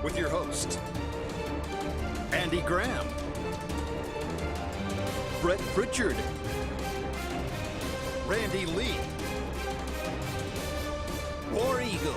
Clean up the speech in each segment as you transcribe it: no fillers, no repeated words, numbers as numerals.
with your hosts, Andy Graham, Brett Pritchard, Randy Lee, War Eagle.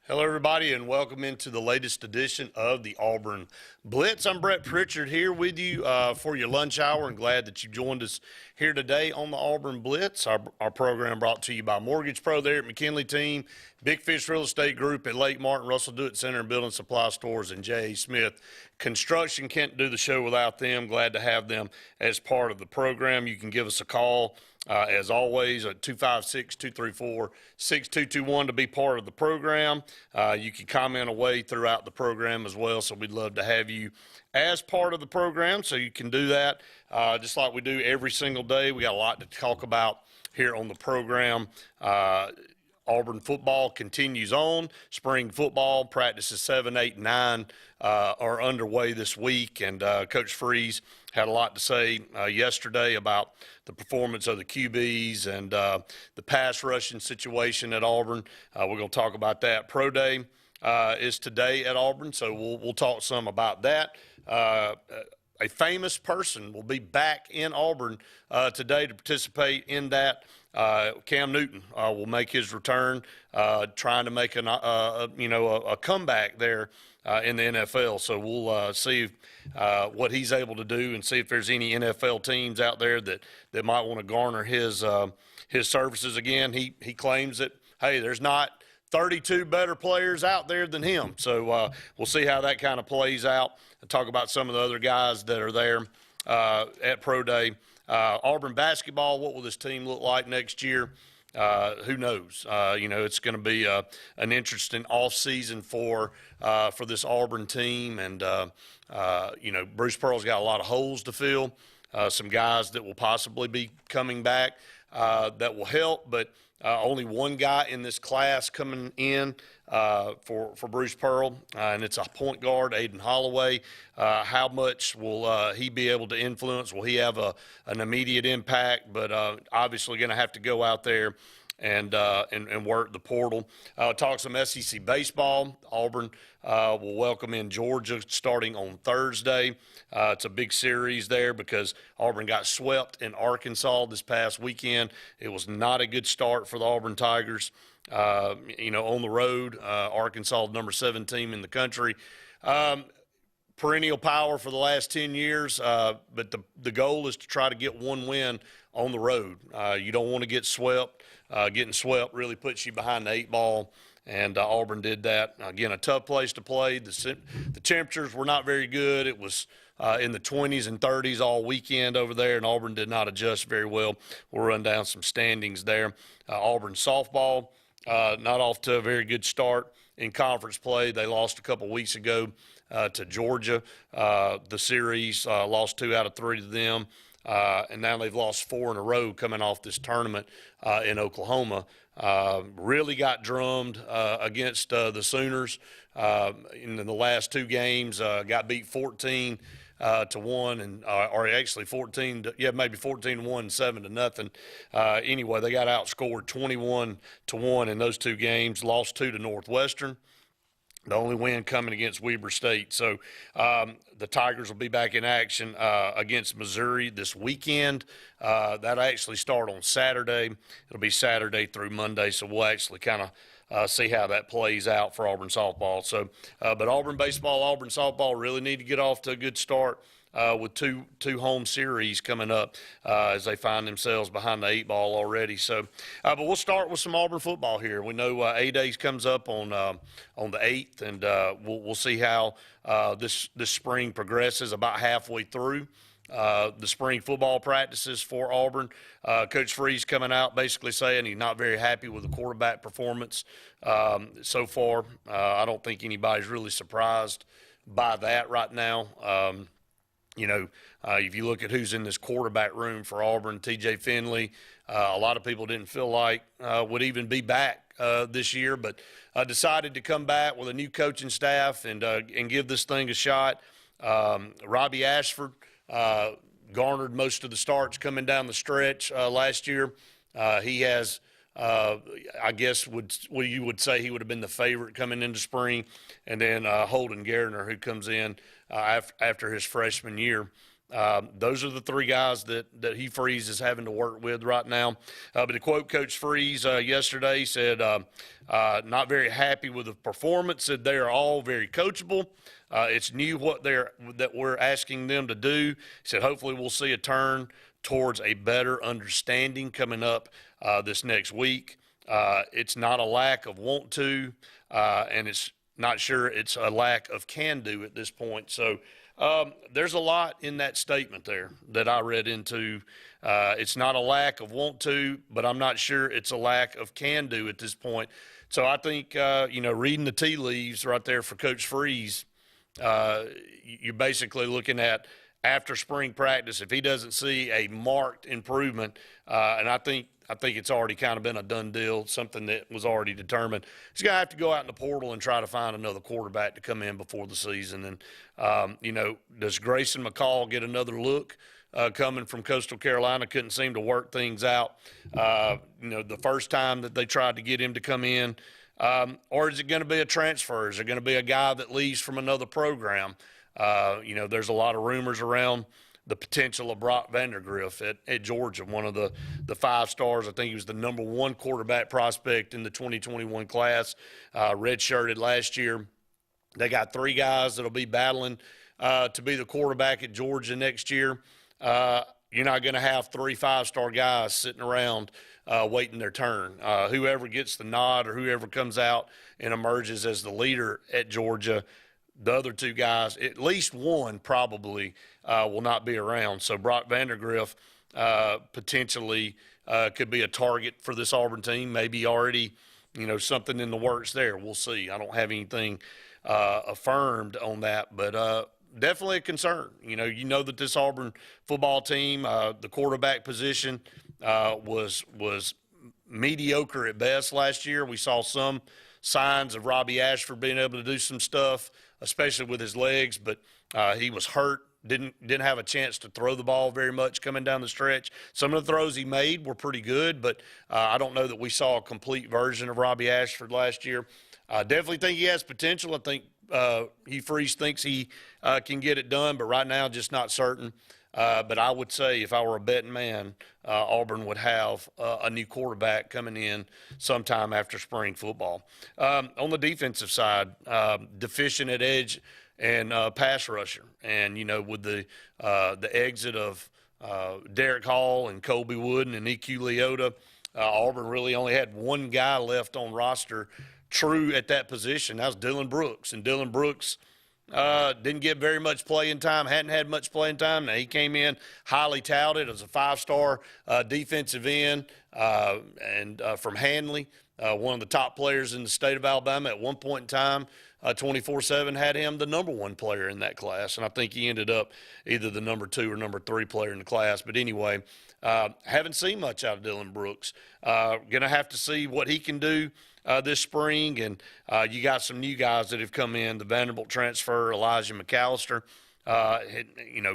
Hello, everybody, and welcome into the latest edition of the Auburn Blitz. I'm Brett Pritchard here with you for your lunch hour, and glad that you joined us here today on the Auburn Blitz. Our program brought to you by Mortgage Pro there at McKinley Team, Big Fish Real Estate Group at Lake Martin, Russell Do It Center and Building Supply Stores, and J.A. Smith Construction. Can't do the show without them. Glad to have them as part of the program. You can give us a call. As always, at 256-234-6221 to be part of the program. You can comment away throughout the program as well, so we'd love to have you as part of the program, so you can do that just like we do every single day. We got a lot to talk about here on the program. Auburn football continues on. Spring football practices 7, 8, and 9 are underway this week, and Coach Freeze had a lot to say yesterday about the performance of the QBs and the pass rushing situation at Auburn. We're going to talk about that. Pro Day is today at Auburn, so we'll talk some about that. A famous person will be back in Auburn today to participate in that. Cam Newton will make his return, trying to make a comeback there in the NFL. So we'll see what he's able to do and see if there's any NFL teams out there that might want to garner his services again. He claims that, hey, there's not 32 better players out there than him. So we'll see how that kind of plays out and talk about some of the other guys that are there at Pro Day. Auburn basketball, what will this team look like next year? Who knows? It's going to be an interesting off-season for this Auburn team. And, Bruce Pearl's got a lot of holes to fill, some guys that will possibly be coming back that will help. But only one guy in this class coming in for Bruce Pearl, and it's a point guard, Aiden Holloway. How much will he be able to influence? Will he have an immediate impact? But obviously going to have to go out there and work the portal. Talk some SEC baseball. Auburn will welcome in Georgia starting on Thursday. It's a big series there because Auburn got swept in Arkansas this past weekend. It was not a good start for the Auburn Tigers. On the road, Arkansas, number 7 team in the country. Perennial power for the last 10 years, but the goal is to try to get one win on the road. You don't want to get swept. Getting swept really puts you behind the 8 ball, and Auburn did that. Again, a tough place to play. The temperatures were not very good. It was in the 20s and 30s all weekend over there, and Auburn did not adjust very well. We'll run down some standings there. Auburn softball, not off to a very good start in conference play. They lost a couple weeks ago to Georgia. The series lost 2 out of 3 to them. And now they've lost 4 in a row coming off this tournament in Oklahoma. Really got drummed against the Sooners in the last 2 games. Got beat 14 to 1, and or actually 14 to, maybe 14 to 1, 7 to nothing. Anyway, they got outscored 21 to 1 in those 2 games. Lost 2 to Northwestern. The only win coming against Weber State. So the Tigers will be back in action against Missouri this weekend. That'll actually start on Saturday. It'll be Saturday through Monday, so we'll actually kind of see how that plays out for Auburn softball. So, but Auburn baseball, Auburn softball really need to get off to a good start with two home series coming up as they find themselves behind the 8 ball already. So, but we'll start with some Auburn football here. We know A-Days comes up on the 8th, and we'll see how this spring progresses. About halfway through the spring football practices for Auburn. Coach Freeze coming out basically saying he's not very happy with the quarterback performance so far. I don't think anybody's really surprised by that right now. If you look at who's in this quarterback room for Auburn, TJ Finley, a lot of people didn't feel like would even be back this year, but decided to come back with a new coaching staff and give this thing a shot. Robbie Ashford garnered most of the starts coming down the stretch last year. He has, I guess, you would say he would have been the favorite coming into spring, and then Holden Gardner, who comes in after his freshman year. Those are the three guys that Hugh Freeze is having to work with right now. But to quote Coach Freeze yesterday, said, not very happy with the performance, said they are all very coachable. It's new that we're asking them to do. He said, hopefully we'll see a turn towards a better understanding coming up this next week. It's not a lack of want to, and it's not sure it's a lack of can do at this point. So there's a lot in that statement there that I read into. It's not a lack of want to, but I'm not sure it's a lack of can do at this point. So I think, reading the tea leaves right there for Coach Freeze, you're basically looking at after spring practice, if he doesn't see a marked improvement, and I think it's already kind of been a done deal, something that was already determined. He's going to have to go out in the portal and try to find another quarterback to come in before the season. And, does Grayson McCall get another look coming from Coastal Carolina? Couldn't seem to work things out, the first time that they tried to get him to come in. Or is it going to be a transfer? Is it going to be a guy that leaves from another program? There's a lot of rumors around the potential of Brock Vandergriff at Georgia, one of the 5 stars. I think he was the number 1 quarterback prospect in the 2021 class, redshirted last year. They got 3 guys that'll be battling to be the quarterback at Georgia next year. You're not going to have 3 5-star guys sitting around waiting their turn. Whoever gets the nod or whoever comes out and emerges as the leader at Georgia, the other 2 guys, at least one probably will not be around. So Brock Vandergriff potentially could be a target for this Auburn team. Maybe already, something in the works there. We'll see. I don't have anything affirmed on that, but definitely a concern. You know that this Auburn football team, the quarterback position was mediocre at best last year. We saw some signs of Robbie Ashford being able to do some stuff, especially with his legs, but he was hurt, didn't have a chance to throw the ball very much coming down the stretch. Some of the throws he made were pretty good, but I don't know that we saw a complete version of Robbie Ashford last year. I definitely think he has potential. I think Hugh Freeze thinks he can get it done, but right now just not certain. But I would say if I were a betting man, Auburn would have a new quarterback coming in sometime after spring football. On the defensive side, deficient at edge and pass rusher. And, with the exit of Derek Hall and Colby Wooden and E.Q. Leota, Auburn really only had 1 guy left on roster true at that position. That was Dylan Brooks. And Dylan Brooks didn't get very much playing time, hadn't had much playing time. Now, he came in highly touted as a 5-star defensive end and from Handley, one of the top players in the state of Alabama at one point in time. 24/7 had him the number 1 player in that class, and I think he ended up either the number 2 or number 3 player in the class. But anyway, haven't seen much out of Dylan Brooks. Going to have to see what he can do this spring, and you got some new guys that have come in, the Vanderbilt transfer, Elijah McAllister.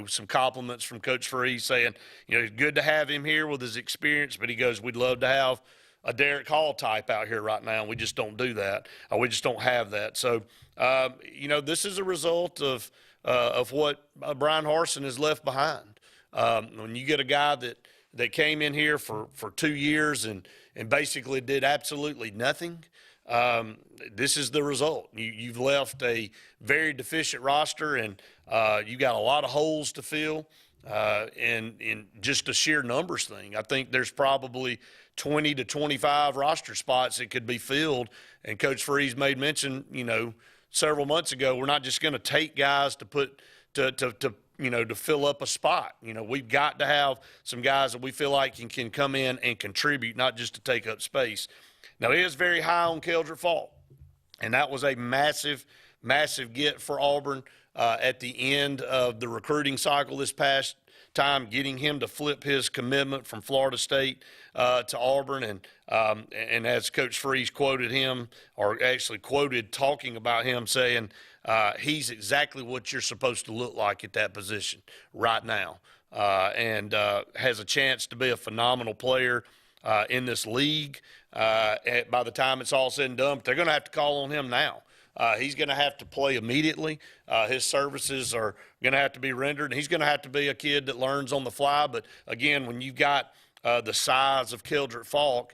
Some compliments from Coach Freeze saying, it's good to have him here with his experience, but he goes, we'd love to have a Derek Hall type out here right now. We just don't do that. We just don't have that. So, this is a result of what Brian Harsin has left behind. When you get a guy that came in here for 2 years and basically did absolutely nothing, this is the result. You've left a very deficient roster, and you got a lot of holes to fill, and in just a sheer numbers thing. I think there's probably 20 to 25 roster spots that could be filled, and Coach Freeze made mention, several months ago, we're not just going to take guys to put to fill up a spot. We've got to have some guys that we feel like can come in and contribute, not just to take up space. Now, he is very high on Keldrick Faulk, and that was a massive, massive get for Auburn. at the end of the recruiting cycle this past time, getting him to flip his commitment from Florida State to Auburn. And as Coach Freeze quoted him, or actually quoted talking about him, saying he's exactly what you're supposed to look like at that position right now, and has a chance to be a phenomenal player in this league by the time it's all said and done. But they're going to have to call on him now. He's going to have to play immediately. His services are going to have to be rendered, and he's going to have to be a kid that learns on the fly. But, again, when you've got the size of Keldrick Falk,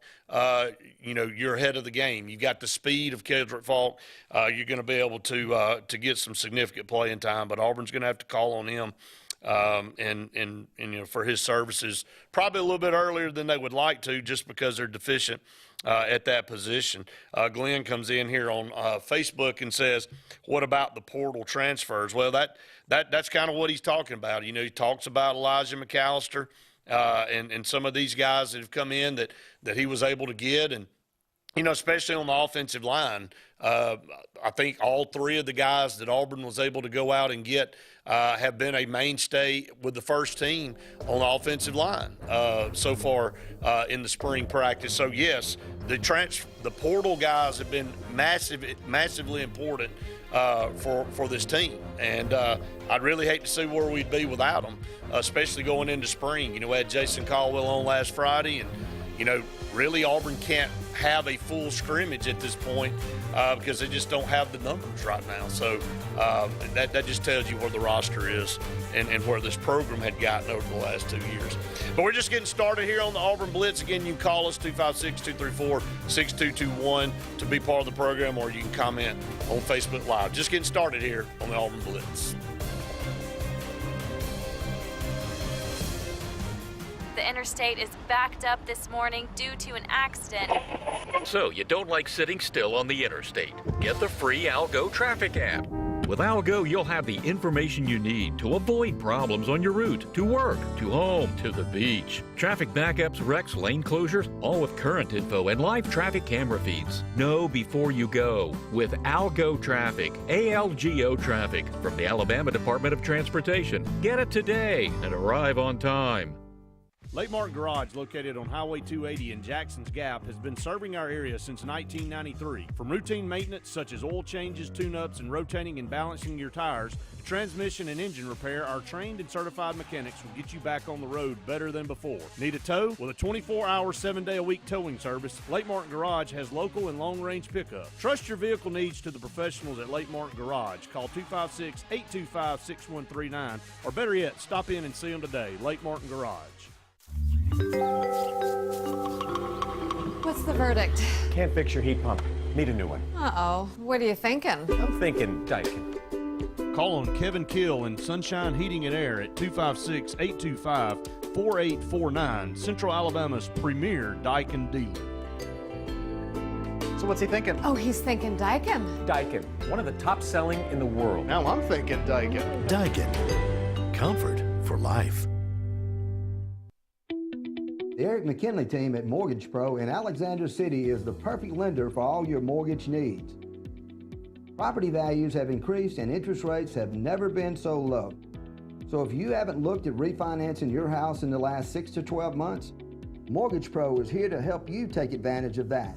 you're ahead of the game. You've got the speed of Keldrick Falk. You're going to be able to get some significant playing time. But Auburn's going to have to call on him and for his services probably a little bit earlier than they would like to, just because they're deficient at that position. Glenn comes in here on Facebook and says, what about the portal transfers? Well, that's kind of what he's talking about. He talks about Elijah McAllister and some of these guys that have come in that he was able to get, and especially on the offensive line. I think all three of the guys that Auburn was able to go out and get have been a mainstay with the first team on the offensive line so far in the spring practice. So, yes, the portal guys have been massively important for this team. And I'd really hate to see where we'd be without them, especially going into spring. We had Jason Caldwell on last Friday, and, really Auburn can't have a full scrimmage at this point because they just don't have the numbers right now. So that just tells you where the roster is and where this program had gotten over the last 2 years. But we're just getting started here on the Auburn Blitz. Again, you can call us 256-234-6221 to be part of the program, or you can comment on Facebook Live. Just getting started here on the Auburn Blitz. The interstate is backed up this morning due to an accident. So you don't like sitting still on the interstate? Get the free Algo traffic app. With Algo, you'll have the information you need to avoid problems on your route to work, to home, to the beach. Traffic backups, wrecks, lane closures, all with current info and live traffic camera feeds. Know before you go with Algo Traffic, ALGO Traffic from the Alabama Department of Transportation. Get it today and arrive on time. Lake Martin Garage, located on Highway 280 in Jackson's Gap, has been serving our area since 1993. From routine maintenance such as oil changes, tune-ups, and rotating and balancing your tires, to transmission and engine repair, our trained and certified mechanics will get you back on the road better than before. Need a tow? With a 24-hour, 7-day-a-week towing service, Lake Martin Garage has local and long-range pickup. Trust your vehicle needs to the professionals at Lake Martin Garage. Call 256-825-6139, or better yet, stop in and see them today. Lake Martin Garage. What's the verdict? Can't fix your heat pump. Need a new one. Uh-oh. What are you thinking? I'm thinking Daikin. Call on Kevin Kill in Sunshine Heating and Air at 256-825-4849, Central Alabama's premier Daikin dealer. So what's he thinking? Oh, he's thinking Daikin. Daikin, one of the top selling in the world. Now I'm thinking Daikin. Daikin. Comfort for life. The Eric McKinley team at Mortgage Pro in Alexander City is the perfect lender for all your mortgage needs. Property values have increased and interest rates have never been so low. So if you haven't looked at refinancing your house in the last 6 to 12 months, Mortgage Pro is here to help you take advantage of that.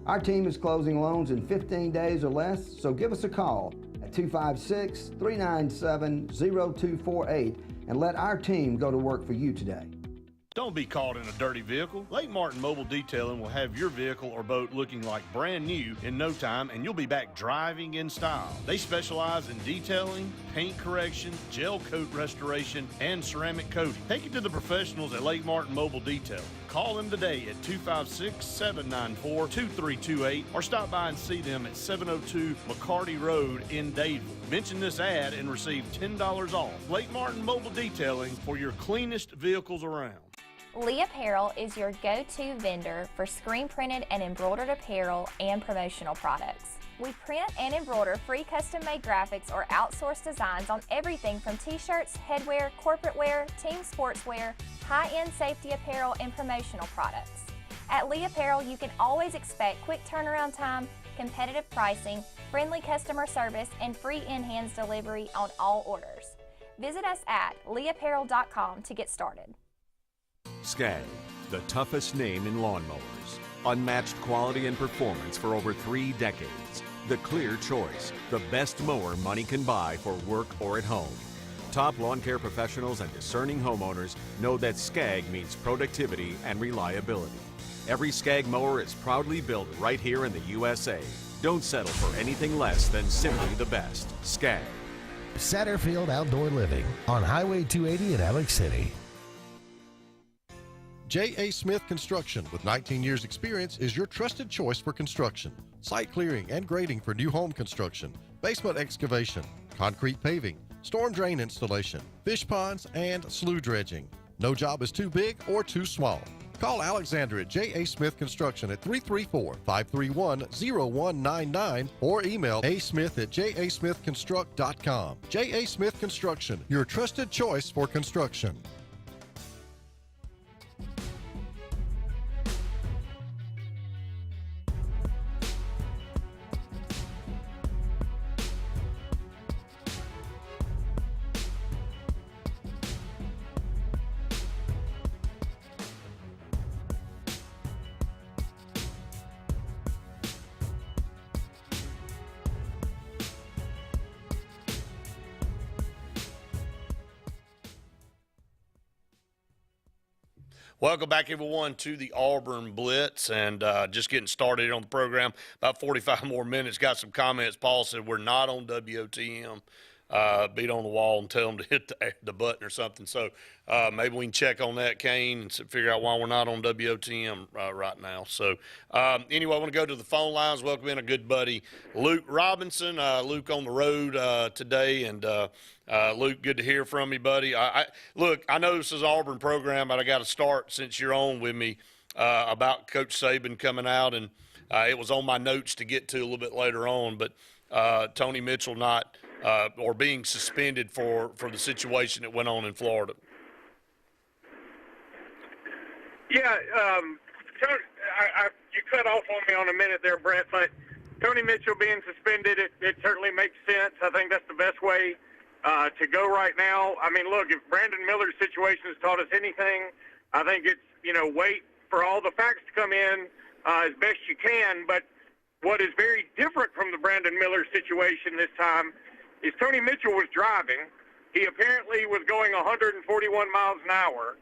Our team is closing loans in 15 days or less, so give us a call at 256-397-0248 and let our team go to work for you today. Don't be caught in a dirty vehicle. Lake Martin Mobile Detailing will have your vehicle or boat looking like brand new in no time, and you'll be back driving in style. They specialize in detailing, paint correction, gel coat restoration, and ceramic coating. Take it to the professionals at Lake Martin Mobile Detailing. Call them today at 256-794-2328 or stop by and see them at 702 McCarty Road in Dadeville. Mention this ad and receive $10 off. Lake Martin Mobile Detailing for your cleanest vehicles around. Lee Apparel is your go-to vendor for screen printed and embroidered apparel and promotional products. We print and embroider free custom-made graphics or outsourced designs on everything from t-shirts, headwear, corporate wear, team sportswear, high-end safety apparel, and promotional products. At Lee Apparel, you can always expect quick turnaround time, competitive pricing, friendly customer service, and free in-hands delivery on all orders. Visit us at leeapparel.com to get started. SCAG, the toughest name in lawnmowers. Unmatched quality and performance for over 3 decades. The clear choice, the best mower money can buy for work or at home. Top lawn care professionals and discerning homeowners know that SCAG means productivity and reliability. Every SCAG mower is proudly built right here in the USA. Don't settle for anything less than simply the best. SCAG. Satterfield Outdoor Living on Highway 280 in Alex City. J.A. Smith Construction, with 19 years experience, is your trusted choice for construction. Site clearing and grading for new home construction, basement excavation, concrete paving, storm drain installation, fish ponds, and slough dredging. No job is too big or too small. Call Alexander at J.A. Smith Construction at 334-531-0199 or email asmith@jasmithconstruct.com. J.A. Smith Construction, your trusted choice for construction. Welcome back, everyone, to the Auburn Blitz, and just getting started on the program. About 45 more minutes. Got some comments. Paul said we're not on WOTM. Beat on the wall and tell them to hit the button or something. So maybe we can check on that, Kane, and figure out why we're not on WOTM right now. So anyway, I want to go to the phone lines. Welcome in a good buddy, Luke Robinson. Luke on the road today, and Luke, good to hear from you, buddy. Look, I know this is an Auburn program, but I got to start since you're on with me about Coach Saban coming out, and it was on my notes to get to a little bit later on, but Tony Mitchell not or being suspended for the situation that went on in Florida. Yeah, you cut off on me on a minute there, Brett, but Tony Mitchell being suspended, it certainly makes sense. I think that's the best way to go right now. I mean, look, if Brandon Miller's situation has taught us anything, I think it's, wait for all the facts to come in as best you can. But what is very different from the Brandon Miller situation this time is Tony Mitchell was driving. He apparently was going 141 miles an hour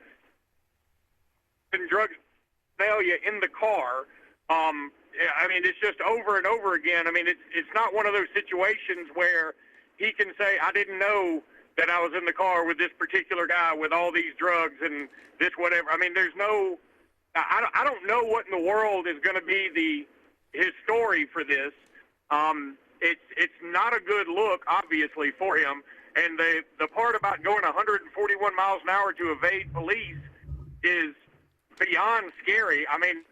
and drug failure in the car. I mean, it's just over and over again. I mean, it's not one of those situations where he can say, I didn't know that I was in the car with this particular guy with all these drugs and this whatever. I mean, there's no – I don't know what in the world is going to be his story for this. It's not a good look, obviously, for him. And the part about going 141 miles an hour to evade police is beyond scary. I mean,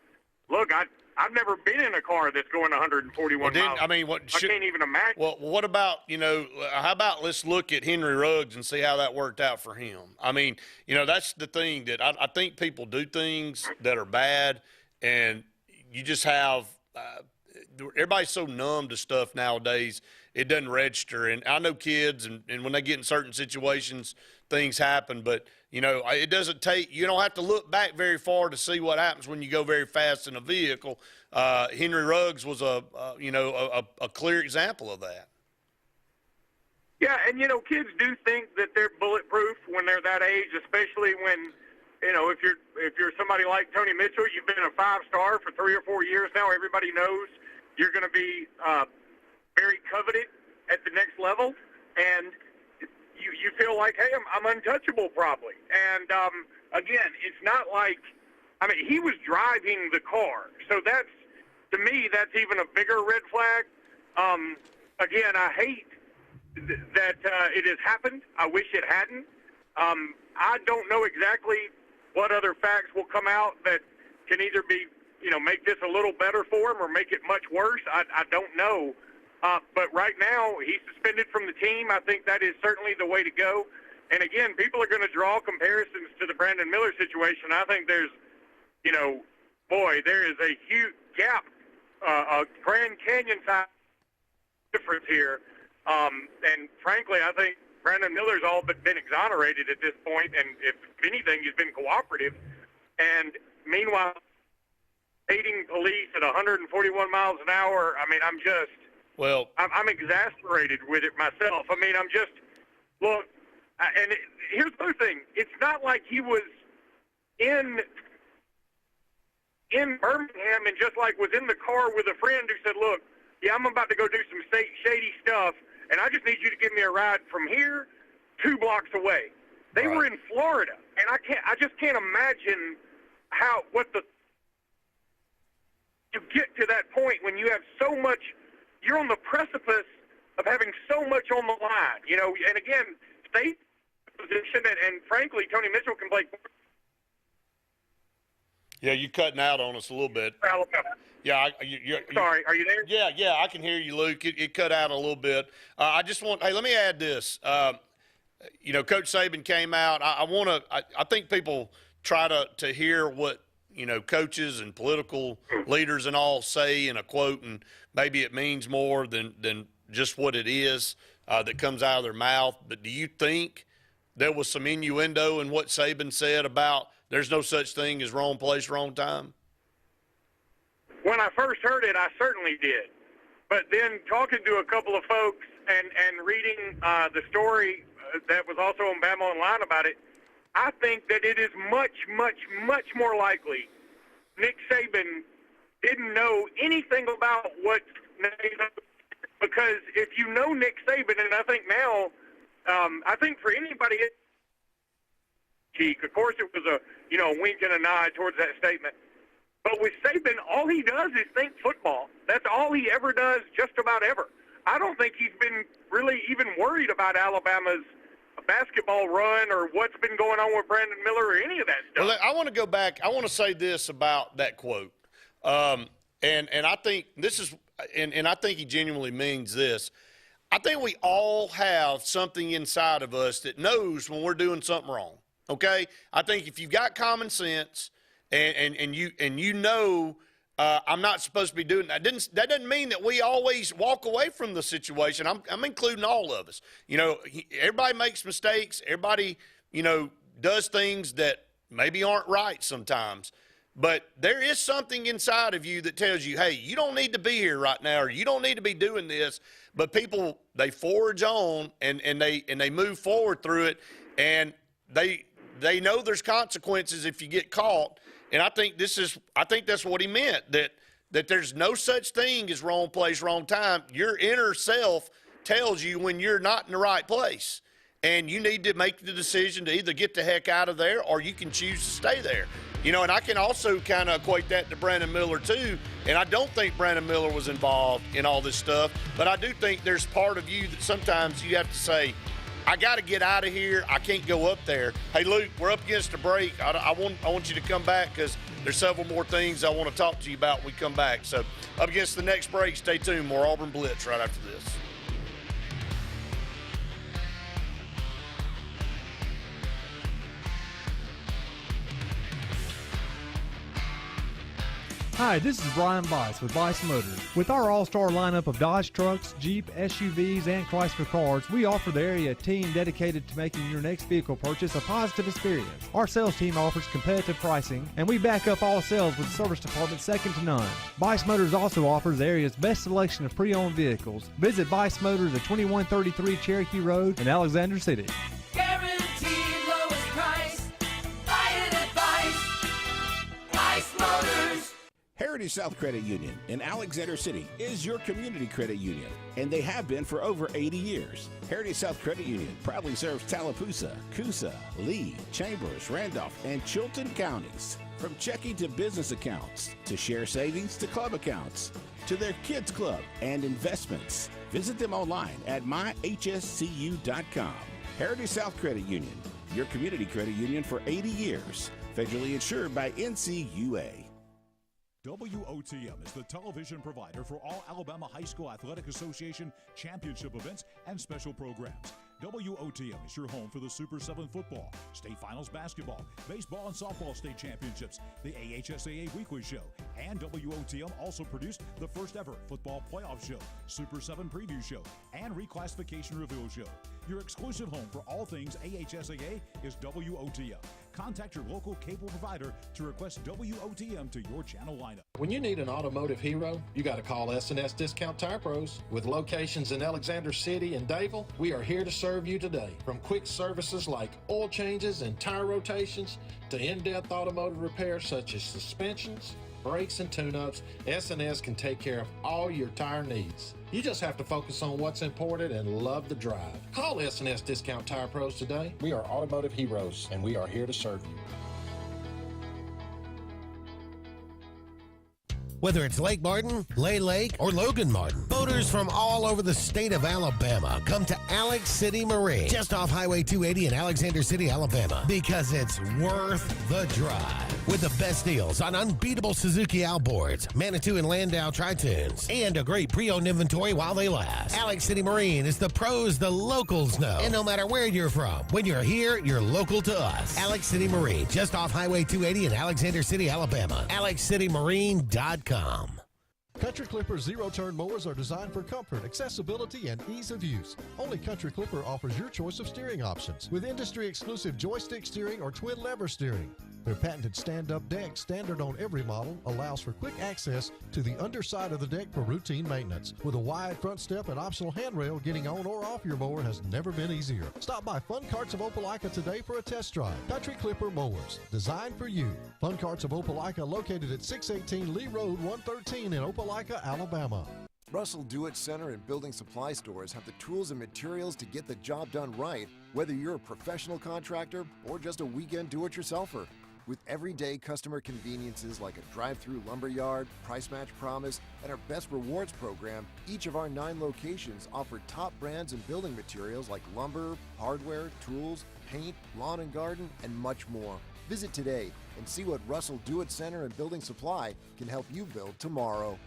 look, I've never been in a car that's going 141 miles. I mean, I can't even imagine. Well, what about, how about let's look at Henry Ruggs and see how that worked out for him? I mean, that's the thing that I think people do things that are bad, and you just have everybody's so numb to stuff nowadays, it doesn't register. And I know kids, and when they get in certain situations, things happen, but it doesn't take, you don't have to look back very far to see what happens when you go very fast in a vehicle. Henry Ruggs was a clear example of that. Yeah, and kids do think that they're bulletproof when they're that age, especially when, if you're somebody like Tony Mitchell, you've been a 5-star for 3 or 4 years now. Everybody knows you're going to be very coveted at the next level, and you feel like, hey, I'm untouchable probably. And, again, it's not like – I mean, he was driving the car. So that's – to me, that's even a bigger red flag. Again, I hate that it has happened. I wish it hadn't. I don't know exactly what other facts will come out that can either be, make this a little better for him or make it much worse. I don't know. But right now, he's suspended from the team. I think that is certainly the way to go. And, again, people are going to draw comparisons to the Brandon Miller situation. I think there's, there is a huge gap a Grand Canyon size difference here. And frankly, I think Brandon Miller's all but been exonerated at this point, and if anything, he's been cooperative. And meanwhile, aiding police at 141 miles an hour. I mean, I'm exasperated with it myself. I mean, here's the other thing. It's not like he was in Birmingham and just like was in the car with a friend who said, look, yeah, I'm about to go do some shady stuff, and I just need you to give me a ride from here 2 blocks away. They were in Florida, and I just can't imagine to get to that point when you have so much, you're on the precipice of having so much on the line, you know. And again, state position, and frankly, Tony Mitchell can play. Yeah, you cutting out on us a little bit. Alabama. Yeah, sorry, are you there? Yeah, I can hear you, Luke. It cut out a little bit. I just want, hey, let me add this. You know, Coach Saban came out. I think people try to hear what, you know, coaches and political leaders and all say in a quote, and maybe it means more than just what it is that comes out of their mouth. But do you think there was some innuendo in what Saban said about there's no such thing as wrong place, wrong time? When I first heard it, I certainly did. But then talking to a couple of folks and reading the story that was also on Bama Online about it, I think that it is much, much, much more likely Nick Saban didn't know anything about what – because if you know Nick Saban, and I think now, I think for anybody – of course it was a wink and a nod towards that statement. But with Saban, all he does is think football. That's all he ever does, just about ever. I don't think he's been really even worried about Alabama's basketball run or what's been going on with Brandon Miller or any of that stuff. Well, I want to go back. I want to say this about that quote. And I think this is – and I think he genuinely means this. I think we all have something inside of us that knows when we're doing something wrong, okay? I think if you've got common sense and you know I'm not supposed to be doing that. That doesn't mean that we always walk away from the situation. I'm including all of us. You know, everybody makes mistakes. Everybody, does things that maybe aren't right sometimes. But there is something inside of you that tells you, hey, you don't need to be here right now, or you don't need to be doing this. But people, they forge on and they move forward through it, and they know there's consequences if you get caught. And I think that's what he meant, that there's no such thing as wrong place, wrong time. Your inner self tells you when you're not in the right place. And you need to make the decision to either get the heck out of there or you can choose to stay there. And I can also kind of equate that to Brandon Miller too. And I don't think Brandon Miller was involved in all this stuff, but I do think there's part of you that sometimes you have to say, I got to get out of here. I can't go up there. Hey, Luke, we're up against a break. I want you to come back because there's several more things I want to talk to you about when we come back. So up against the next break, stay tuned. More Auburn Blitz right after this. Hi, this is Brian Bice with Bice Motors. With our all-star lineup of Dodge trucks, Jeep, SUVs, and Chrysler cars, we offer the area a team dedicated to making your next vehicle purchase a positive experience. Our sales team offers competitive pricing, and we back up all sales with a service department second to none. Bice Motors also offers the area's best selection of pre-owned vehicles. Visit Bice Motors at 2133 Cherokee Road in Alexander City. Guaranteed lowest price. Buy it at Bice Motors. Heritage South Credit Union in Alexander City is your community credit union, and they have been for over 80 years. Heritage South Credit Union proudly serves Tallapoosa, Coosa, Lee, Chambers, Randolph, and Chilton counties. From checking to business accounts, to share savings to club accounts, to their kids club and investments. Visit them online at myhscu.com. Heritage South Credit Union, your community credit union for 80 years. Federally insured by NCUA. WOTM is the television provider for all Alabama High School Athletic Association championship events and special programs. WOTM is your home for the Super 7 football, state finals basketball, baseball and softball state championships, the AHSAA weekly show, and WOTM also produced the first ever football playoff show, Super 7 preview show, and reclassification reveal show. Your exclusive home for all things AHSAA is WOTM. Contact your local cable provider to request WOTM to your channel lineup. When you need an automotive hero, you got to call S&S Discount Tire Pros. With locations in Alexander City and Dayville, we are here to serve you today. From quick services like oil changes and tire rotations to in-depth automotive repairs such as suspensions, brakes, and tune-ups, S&S can take care of all your tire needs. You just have to focus on what's important and love the drive. Call S&S Discount Tire Pros today. We are automotive heroes, and we are here to serve you. Whether it's Lake Martin, Lay Lake, or Logan Martin, boaters from all over the state of Alabama come to Alex City Marine, just off Highway 280 in Alexander City, Alabama, because it's worth the drive. With the best deals on unbeatable Suzuki outboards, Manitou and Landau Tritoons, and a great pre-owned inventory while they last. Alex City Marine is the pros the locals know. And no matter where you're from, when you're here, you're local to us. Alex City Marine, just off Highway 280 in Alexander City, Alabama. AlexCityMarine.com. Country Clipper zero-turn mowers are designed for comfort, accessibility, and ease of use. Only Country Clipper offers your choice of steering options with industry-exclusive joystick steering or twin lever steering. Their patented stand-up deck, standard on every model, allows for quick access to the underside of the deck for routine maintenance. With a wide front step and optional handrail, getting on or off your mower has never been easier. Stop by Fun Carts of Opelika today for a test drive. Country Clipper mowers, designed for you. Fun Carts of Opelika, located at 618 Lee Road 113 in Opelika, Alabama. Russell Do-It Center and building supply stores have the tools and materials to get the job done right, whether you're a professional contractor or just a weekend do-it-yourselfer. With everyday customer conveniences like a drive-through lumberyard, price match promise, and our Best Rewards program, each of our 9 locations offer top brands and building materials like lumber, hardware, tools, paint, lawn and garden, and much more. Visit today and see what Russell Do-It Center and Building Supply can help you build tomorrow.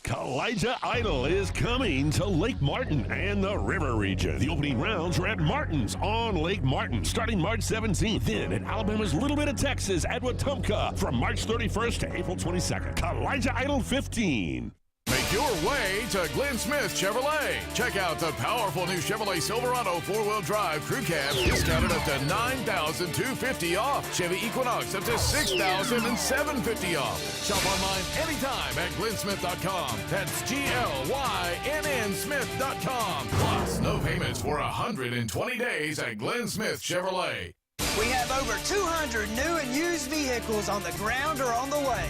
Kalijah Idol is coming to Lake Martin and the River region. The opening rounds are at Martin's on Lake Martin starting March 17th. Then at Alabama's Little Bit of Texas at Wetumpka from March 31st to April 22nd. Kalijah Idol 15. Make your way to Glenn Smith Chevrolet. Check out the powerful new Chevrolet Silverado 4-wheel drive crew cab, discounted up to $9,250 off. Chevy Equinox up to $6,750 off. Shop online anytime at glennsmith.com. That's GLYNN Smith.com. Plus, no payments for 120 days at Glenn Smith Chevrolet. We have over 200 new and used vehicles on the ground or on the way.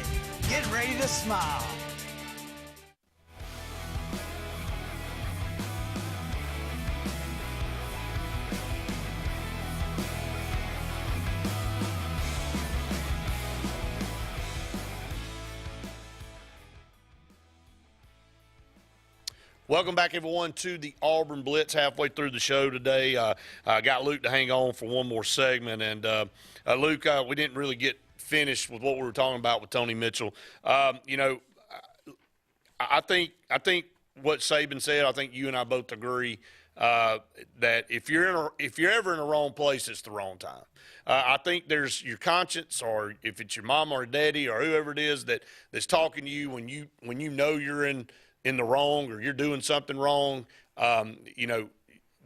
Get ready to smile. Welcome back, everyone, to the Auburn Blitz. Halfway through the show today, got Luke to hang on for one more segment. And, Luke, we didn't really get finished with what we were talking about with Tony Mitchell. You know, I think what Saban said, I think you and I both agree that if you're ever in the wrong place, it's the wrong time. I think there's your conscience, or if it's your mom or daddy or whoever it is that's talking to you when you know you're in the wrong or you're doing something wrong, you know,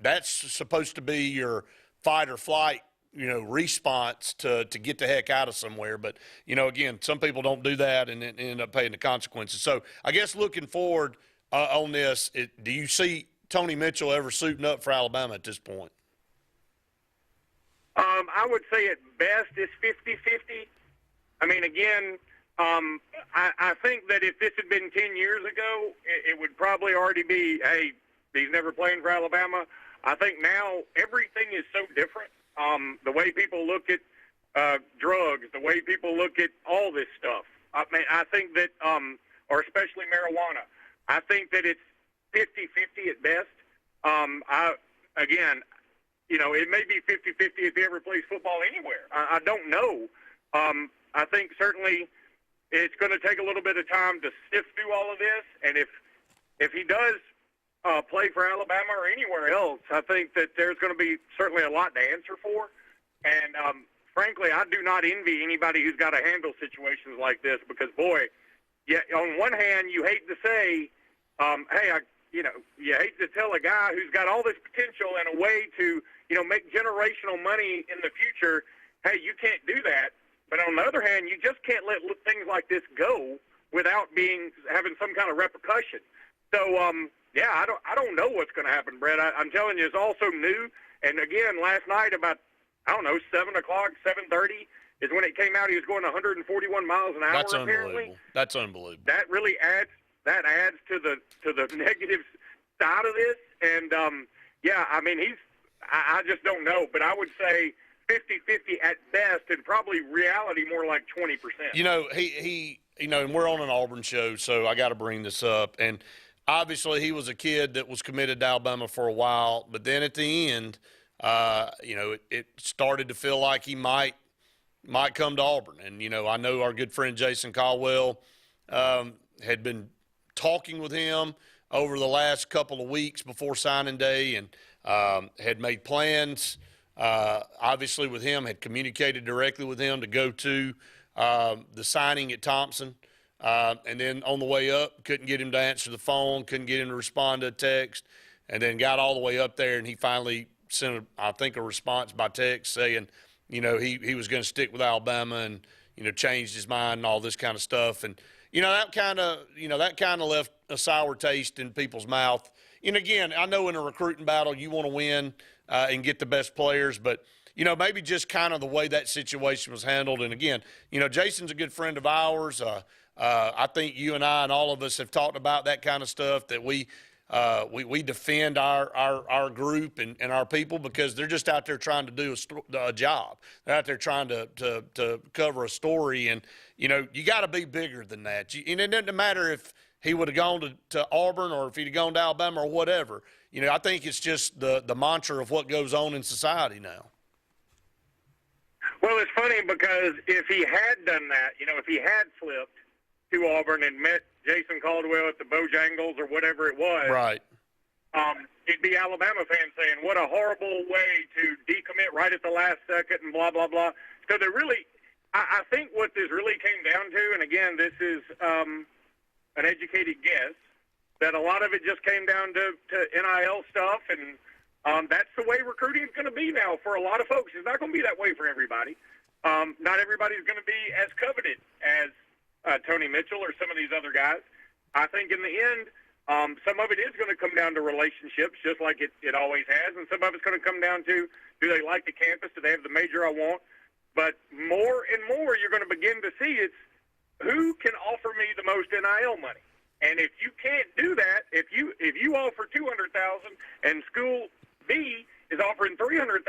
that's supposed to be your fight or flight, you know, response to get the heck out of somewhere. But, you know, again, some people don't do that and end up paying the consequences. So I guess looking forward on this, do you see Tony Mitchell ever suiting up for Alabama at this point? I would say at best it's 50-50. I mean, again, I think that if this had been 10 years ago, it would probably already be, hey, he's never playing for Alabama. I think now everything is so different. The way people look at drugs, the way people look at all this stuff. I mean, I think that, or especially marijuana, I think that it's 50-50 at best. Again, you know, it may be 50-50 if he ever plays football anywhere. I don't know. I think certainly it's going to take a little bit of time to sift through all of this, and if he does play for Alabama or anywhere else. I think that there's going to be certainly a lot to answer for. And frankly, I do not envy anybody who's got to handle situations like this because, boy, yeah, on one hand, you hate to say, you hate to tell a guy who's got all this potential and a way to, make generational money in the future, hey, you can't do that. But on the other hand, you just can't let things like this go without having some kind of repercussion. So, I don't know what's going to happen, Brett. I'm telling you, it's all so new. And again, last night about 7 o'clock, 7:30 is when it came out. He was going 141 miles an hour. That's apparently. unbelievable. That's unbelievable. That really adds to the negative side of this. And I just don't know. But I would say 50-50 at best, and probably reality more like 20%. He and we're on an Auburn show, so I got to bring this up. And obviously, he was a kid that was committed to Alabama for a while, but then at the end, it started to feel like he might come to Auburn. And I know our good friend Jason Caldwell had been talking with him over the last couple of weeks before signing day, and had made plans. Obviously, with him, had communicated directly with him to go to the signing at Thompson. And then on the way up, couldn't get him to answer the phone, couldn't get him to respond to a text, and then got all the way up there, and he finally sent, a response by text saying, he was going to stick with Alabama and, changed his mind and all this kind of stuff. And, that kind of left a sour taste in people's mouth. And again, I know in a recruiting battle you want to win and get the best players, but maybe just kind of the way that situation was handled. And again, Jason's a good friend of ours. I think you and I and all of us have talked about that kind of stuff, that we defend our group and our people because they're just out there trying to do a job. They're out there trying to cover a story, and you got to be bigger than that. And it doesn't matter if he would have gone to Auburn or if he'd have gone to Alabama or whatever. I think it's just the mantra of what goes on in society now. Well, it's funny because if he had done that, if he had flipped to Auburn and met Jason Caldwell at the Bojangles or whatever it was, right? It'd be Alabama fans saying, "What a horrible way to decommit right at the last second," and blah blah blah. So they really, I think what this really came down to, and again, this is an educated guess, that a lot of it just came down to NIL stuff, and that's the way recruiting is going to be now for a lot of folks. It's not going to be that way for everybody. Not everybody's going to be as coveted as Tony Mitchell or some of these other guys. I think in the end, some of it is going to come down to relationships, just like it always has, and some of it's going to come down to, do they like the campus? Do they have the major I want? But more and more, you're going to begin to see it's who can offer me the most NIL money. And if you can't do that, if you offer $200,000 and school B is offering $300,000,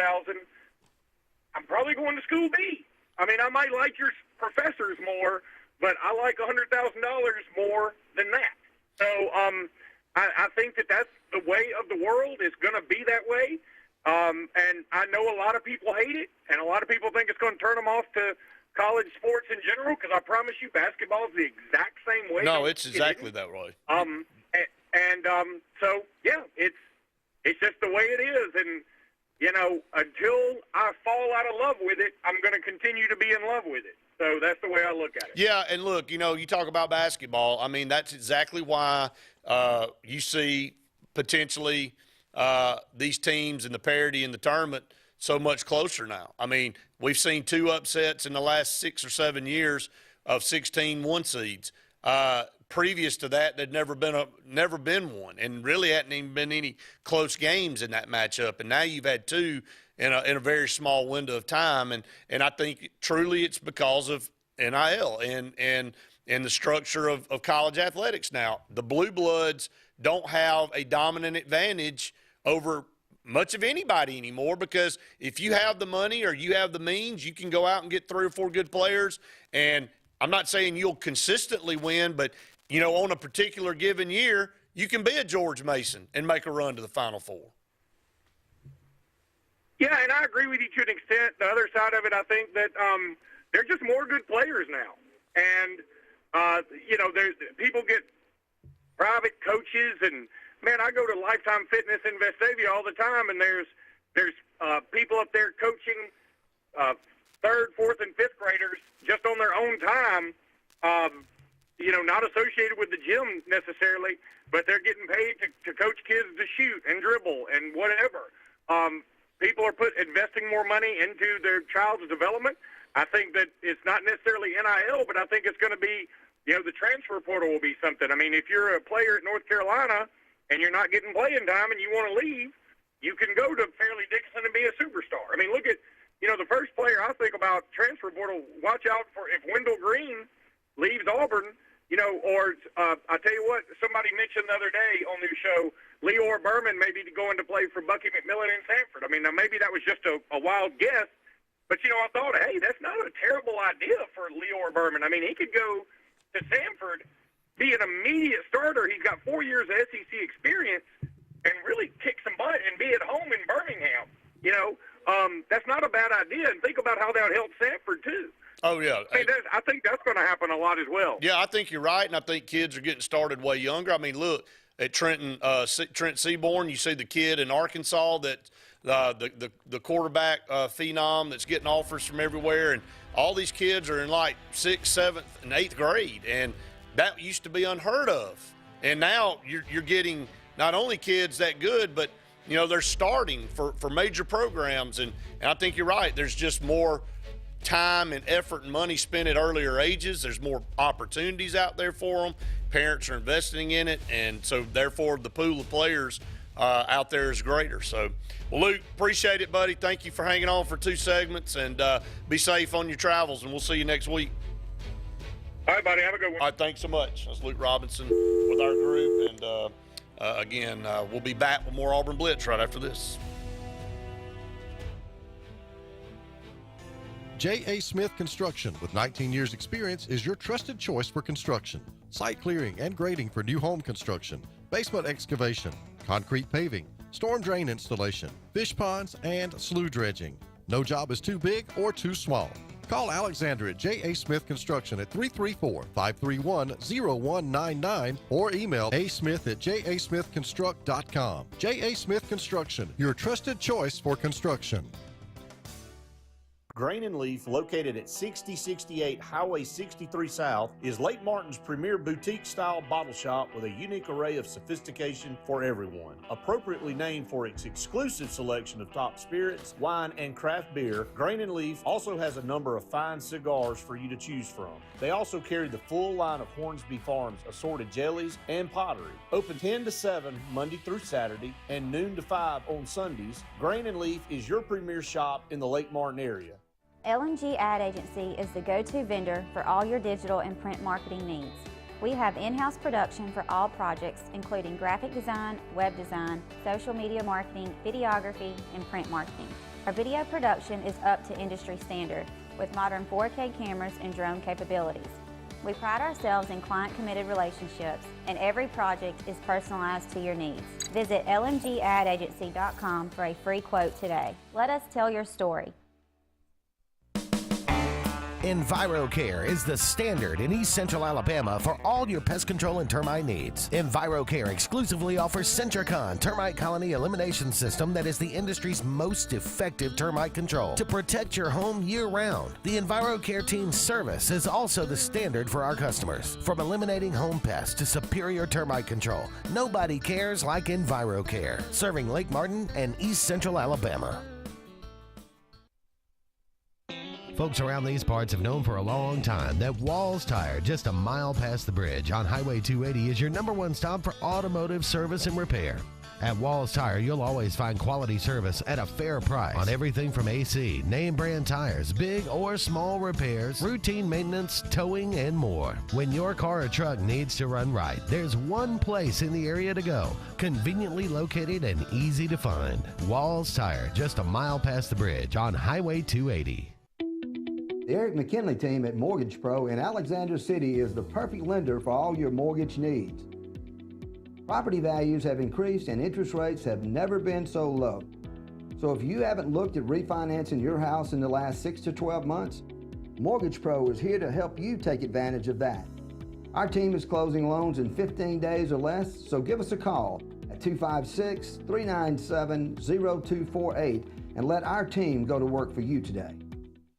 I'm probably going to school B. I mean, I might like your professors more, but I like $100,000 more than that. So I think that's the way of the world. It's going to be that way. And I know a lot of people hate it, and a lot of people think it's going to turn them off to college sports in general, because I promise you basketball is the exact same way. No, it's exactly that way. So, yeah, it's just the way it is. And, until I fall out of love with it, I'm going to continue to be in love with it. So that's the way I look at it. Yeah, and look, you talk about basketball. I mean, that's exactly why you see potentially these teams in the parity in the tournament so much closer now. I mean, we've seen 2 upsets in the last 6 or 7 years of 16 one seeds. Previous to that, there'd never been one, and really hadn't even been any close games in that matchup. And now you've had 2 in a very small window of time, and I think truly it's because of NIL and the structure of college athletics now. The Blue Bloods don't have a dominant advantage over much of anybody anymore, because if you have the money or you have the means, you can go out and get 3 or 4 good players. And I'm not saying you'll consistently win, but on a particular given year, you can be a George Mason and make a run to the Final Four. Yeah, and I agree with you to an extent. The other side of it, I think that they're just more good players now. And, people get private coaches and man, I go to Lifetime Fitness in Vestavia all the time, and there's people up there coaching third, fourth, and fifth graders just on their own time, not associated with the gym necessarily, but they're getting paid to coach kids to shoot and dribble and whatever. People are investing more money into their child's development. I think that it's not necessarily NIL, but I think it's going to be, the transfer portal will be something. I mean, if you're a player at North Carolina and you're not getting playing time and you want to leave, you can go to Fairleigh Dickinson and be a superstar. I mean, look at, the first player I think about transfer portal, watch out for if Wendell Green leaves Auburn, or I tell you what, somebody mentioned the other day on the show, Leor Berman maybe going to play for Bucky McMillan in Sanford. I mean, now maybe that was just a wild guess, but, I thought, hey, that's not a terrible idea for Leor Berman. I mean, he could go to Sanford, be an immediate starter. He's got 4 years of SEC experience and really kick some butt and be at home in Birmingham. That's not a bad idea. And think about how that would help Sanford, too. Oh, yeah. I think that's going to happen a lot as well. Yeah, I think you're right, and I think kids are getting started way younger. I mean, look, at Trent Seaborn, you see the kid in Arkansas that the quarterback phenom that's getting offers from everywhere, and all these kids are in like 6th, 7th, and 8th grade, and that used to be unheard of. And now you're getting not only kids that good, but they're starting for major programs, and I think you're right. There's just more time and effort and money spent at earlier ages. There's more opportunities out there for them. Parents are investing in it, and so therefore the pool of players out there is greater. So, well, Luke, appreciate it, buddy. Thank you for hanging on for 2 segments, and be safe on your travels, and we'll see you next week. All right, buddy. Have a good one. All right, thanks so much. That's Luke Robinson with our group, and again, we'll be back with more Auburn Blitz right after this. J.A. Smith Construction, with 19 years experience, is your trusted choice for construction. Site clearing and grading for new home construction, basement excavation, concrete paving, storm drain installation, fish ponds, and slough dredging. No job is too big or too small. Call Alexander at J.A. Smith Construction at 334-531-0199 or email asmith@jasmithconstruct.com. J.A. Smith Construction, your trusted choice for construction. Grain and Leaf, located at 6068 Highway 63 South, is Lake Martin's premier boutique-style bottle shop with a unique array of sophistication for everyone. Appropriately named for its exclusive selection of top spirits, wine, and craft beer, Grain and Leaf also has a number of fine cigars for you to choose from. They also carry the full line of Hornsby Farms assorted jellies and pottery. Open 10 to 7 Monday through Saturday and noon to 5 on Sundays, Grain and Leaf is your premier shop in the Lake Martin area. LMG Ad Agency is the go-to vendor for all your digital and print marketing needs. We have in-house production for all projects, including graphic design, web design, social media marketing, videography, and print marketing. Our video production is up to industry standard with modern 4K cameras and drone capabilities. We pride ourselves in client-committed relationships, and every project is personalized to your needs. Visit lmgadagency.com for a free quote today. Let us tell your story. EnviroCare is the standard in East Central Alabama for all your pest control and termite needs. EnviroCare exclusively offers Centricon termite colony elimination system that is the industry's most effective termite control to protect your home year-round. The EnviroCare team's service is also the standard for our customers. From eliminating home pests to superior termite control, nobody cares like EnviroCare, serving Lake Martin and East Central Alabama. Folks around these parts have known for a long time that Walls Tire, just a mile past the bridge on Highway 280, is your #1 stop for automotive service and repair. At Walls Tire, you'll always find quality service at a fair price on everything from AC, name brand tires, big or small repairs, routine maintenance, towing, and more. When your car or truck needs to run right, there's one place in the area to go, conveniently located and easy to find. Walls Tire, just a mile past the bridge on Highway 280. The Eric McKinley team at Mortgage Pro in Alexander City is the perfect lender for all your mortgage needs. Property values have increased and interest rates have never been so low. So if you haven't looked at refinancing your house in the last 6 to 12 months, Mortgage Pro is here to help you take advantage of that. Our team is closing loans in 15 days or less, so give us a call at at 256-397-0248 and let our team go to work for you today.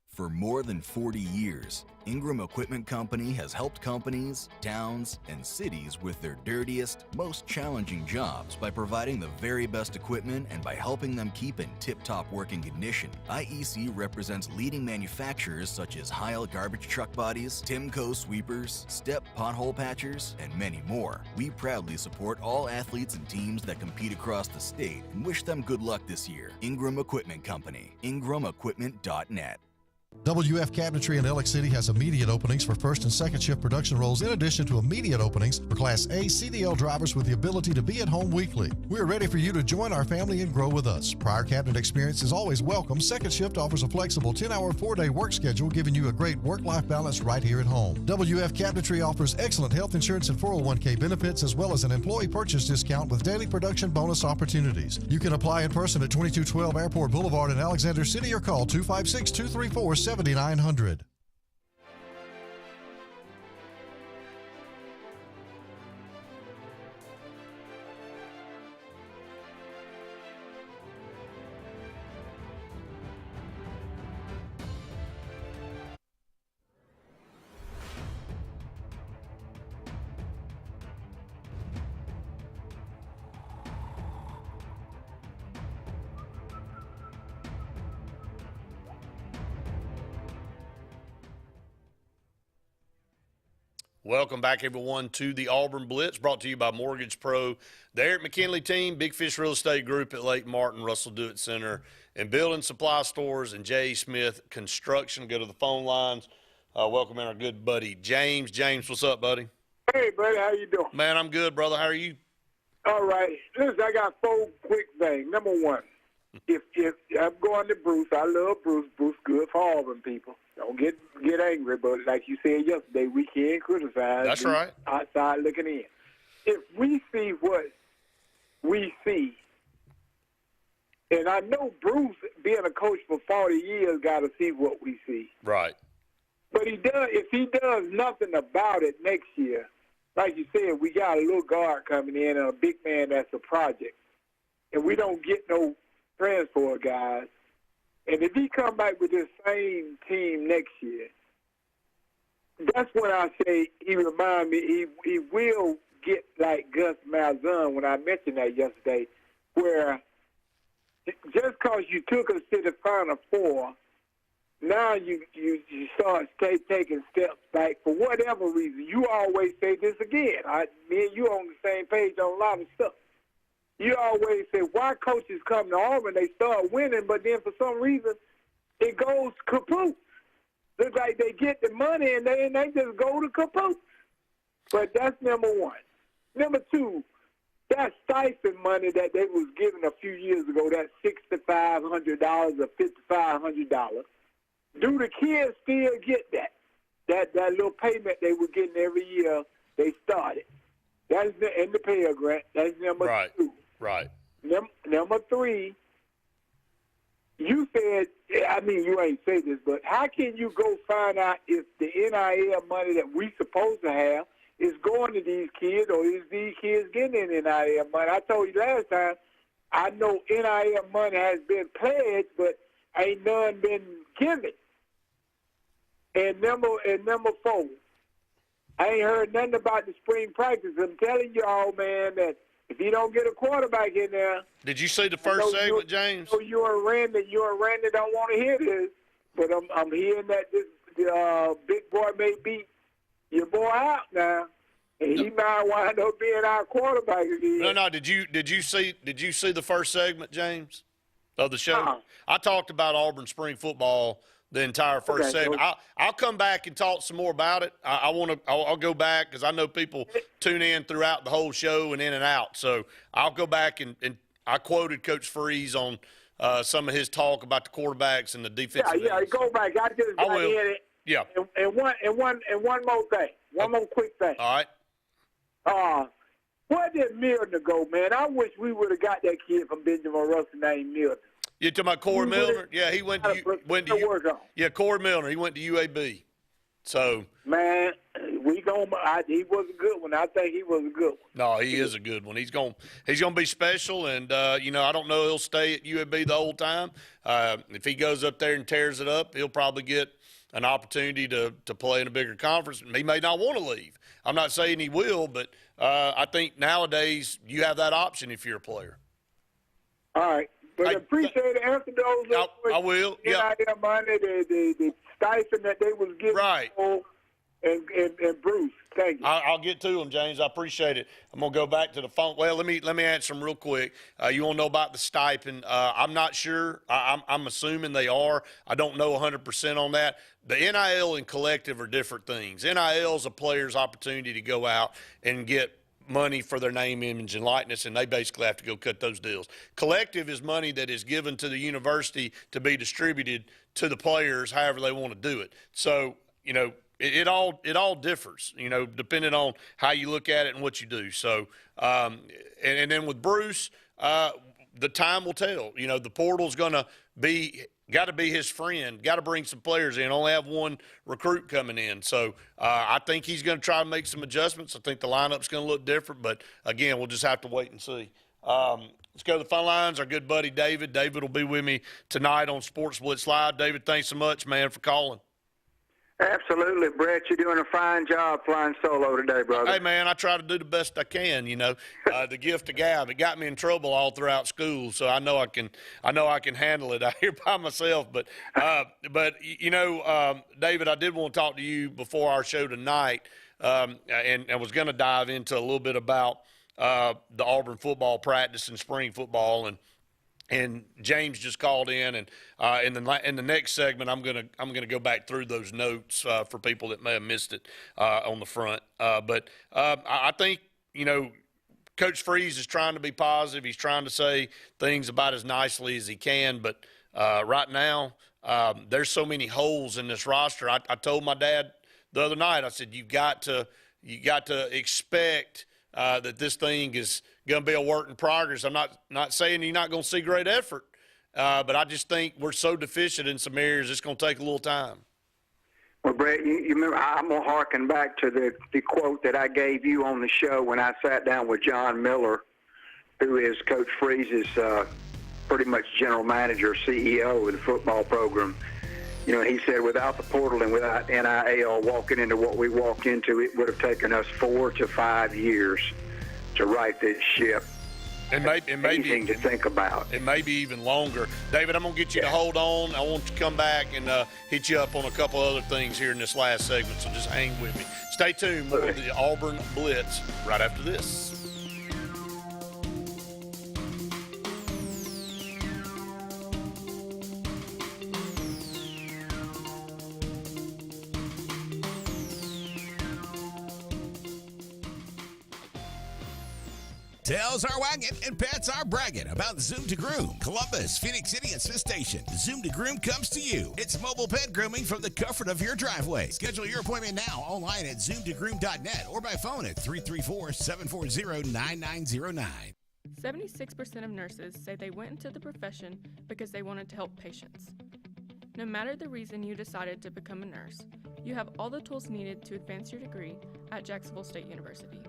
For more than 40 years, Ingram Equipment Company has helped companies, towns, and cities with their dirtiest, most challenging jobs by providing the very best equipment and by helping them keep in tip-top working condition. IEC represents leading manufacturers such as Heil garbage truck bodies, Timco sweepers, Step pothole patchers, and many more. We proudly support all athletes and teams that compete across the state and wish them good luck this year. Ingram Equipment Company, ingramequipment.net. WF Cabinetry in Alex City has immediate openings for first and second shift production roles in addition to immediate openings for Class A CDL drivers with the ability to be at home weekly. We're ready for you to join our family and grow with us. Prior cabinet experience is always welcome. Second shift offers a flexible 10-hour, 4-day work schedule, giving you a great work-life balance right here at home. WF Cabinetry offers excellent health insurance and 401k benefits as well as an employee purchase discount with daily production bonus opportunities. You can apply in person at 2212 Airport Boulevard in Alexander City or call 256-234-7900. Welcome back, everyone, to the Auburn Blitz, brought to you by Mortgage Pro, the Eric McKinley team, Big Fish Real Estate Group at Lake Martin, Russell Do-It Center, and Building Supply Stores, and J. Smith Construction. Go to the phone lines. Welcome in our good buddy, James. James, what's up, buddy? Hey, buddy, how you doing? Man, I'm good, brother. How are you? All right. Listen, I got 4 quick things. Number one, if I'm going to Bruce, I love Bruce. Bruce good for Auburn people. Don't get angry, but like you said yesterday, we can't criticize. That's right. Outside looking in. If we see what we see, and I know Bruce, being a coach for 40 years, got to see what we see. Right. But if he does nothing about it next year, like you said, we got a little guard coming in and a big man that's a project, and we don't get no transport guys. And if he come back with this same team next year, that's when I say he remind me he will get like Gus Malzahn when I mentioned that yesterday, where just because you took us to the Final Four, now you start taking steps back for whatever reason. You always say this again. Me and you on the same page on a lot of stuff. You always say, why coaches come to Auburn, they start winning, but then for some reason it goes kaput. Looks like they get the money and they just go to kaput. But that's number one. Number two, that stipend money that they was giving a few years ago, that $6,500 or $5,500, do the kids still get that? That little payment they were getting every year they started. That's in the Pell Grant. That's number two. Right. Number three, you said, I mean, you ain't say this, but how can you go find out if the NIL money that we supposed to have is going to these kids or is these kids getting NIL money? I told you last time, I know NIL money has been pledged, but ain't none been given. And number four, I ain't heard nothing about the spring practice. I'm telling y'all, man, that if you don't get a quarterback in there. Did you see the first segment, James? You and Randy don't want to hear this, but I'm hearing that this big boy may beat your boy out now, and he might wind up being our quarterback again. No. Did you see the first segment, James, of the show? Uh-huh. I talked about Auburn spring football the entire first segment. I'll come back and talk some more about it. I'll go back because I know people tune in throughout the whole show and in and out. So I'll go back and I quoted Coach Freeze on some of his talk about the quarterbacks and the defensive. Yeah, go back. I just got in it. Yeah. And one more thing. One more quick thing. All right. Where did Milner go, man? I wish we would have got that kid from Benjamin Russell named Milner. You talking about Corey Milner? Yeah, he went to work on. Yeah, Corey Milner. He went to UAB. So man, we gonna home. He was a good one. I think he was a good one. No, he is a good one. He's gonna be special, and I don't know he'll stay at UAB the whole time. If he goes up there and tears it up, he'll probably get an opportunity to play in a bigger conference. He may not want to leave. I'm not saying he will, but I think nowadays you have that option if you're a player. All right. But I appreciate the answer to those. I will. Yeah. NIL money, the stipend that they was getting. Right. And Bruce, thank you. I'll get to them, James. I appreciate it. I'm gonna go back to the phone. Well, let me answer them real quick. You want to know about the stipend? I'm not sure. I'm assuming they are. I don't know 100% on that. The NIL and collective are different things. NIL is a player's opportunity to go out and get money for their name, image, and likeness, and they basically have to go cut those deals. Collective is money that is given to the university to be distributed to the players however they want to do it. So, it all differs, depending on how you look at it and what you do. So, and then with Bruce, the time will tell. The portal's got to be his friend, got to bring some players in, only have one recruit coming in. So I think he's going to try to make some adjustments. I think the lineup's going to look different, but again, we'll just have to wait and see. Let's go to the phone lines. Our good buddy David. David will be with me tonight on Sports Blitz Live. David, thanks so much, man, for calling. Absolutely, Brett. You're doing a fine job flying solo today, brother. Hey, man, I try to do the best I can. The gift of gab. It got me in trouble all throughout school, so I know I can handle it out here by myself. But David, I did want to talk to you before our show tonight, and I was going to dive into a little bit about the Auburn football practice and spring football, and James just called in, and in the next segment, I'm gonna go back through those notes for people that may have missed it on the front. But I think Coach Freeze is trying to be positive. He's trying to say things about as nicely as he can. But right now, there's so many holes in this roster. I told my dad the other night. I said you got to expect that this thing is going to be a work in progress. I'm not saying you're not going to see great effort, but I just think we're so deficient in some areas, it's going to take a little time. Well, Brett, you remember, I'm going to harken back to the quote that I gave you on the show when I sat down with John Miller, who is Coach Freeze's pretty much general manager, CEO of the football program. He said without the portal and without NIL walking into what we walked into, it would have taken us 4 to 5 years to right this ship. Anything to think about. It may be even longer. David, I'm going to get you to hold on. I want you to come back and hit you up on a couple other things here in this last segment, so just hang with me. Stay tuned. More of the Auburn Blitz right after this. Tails are wagging and pets are bragging about Zoom to Groom. Columbus, Phoenix City, and Smith Station. Zoom to Groom comes to you. It's mobile pet grooming from the comfort of your driveway. Schedule your appointment now online at zoomtogroom.net or by phone at 334-740-9909. 76% of nurses say they went into the profession because they wanted to help patients. No matter the reason you decided to become a nurse, you have all the tools needed to advance your degree at Jacksonville State University.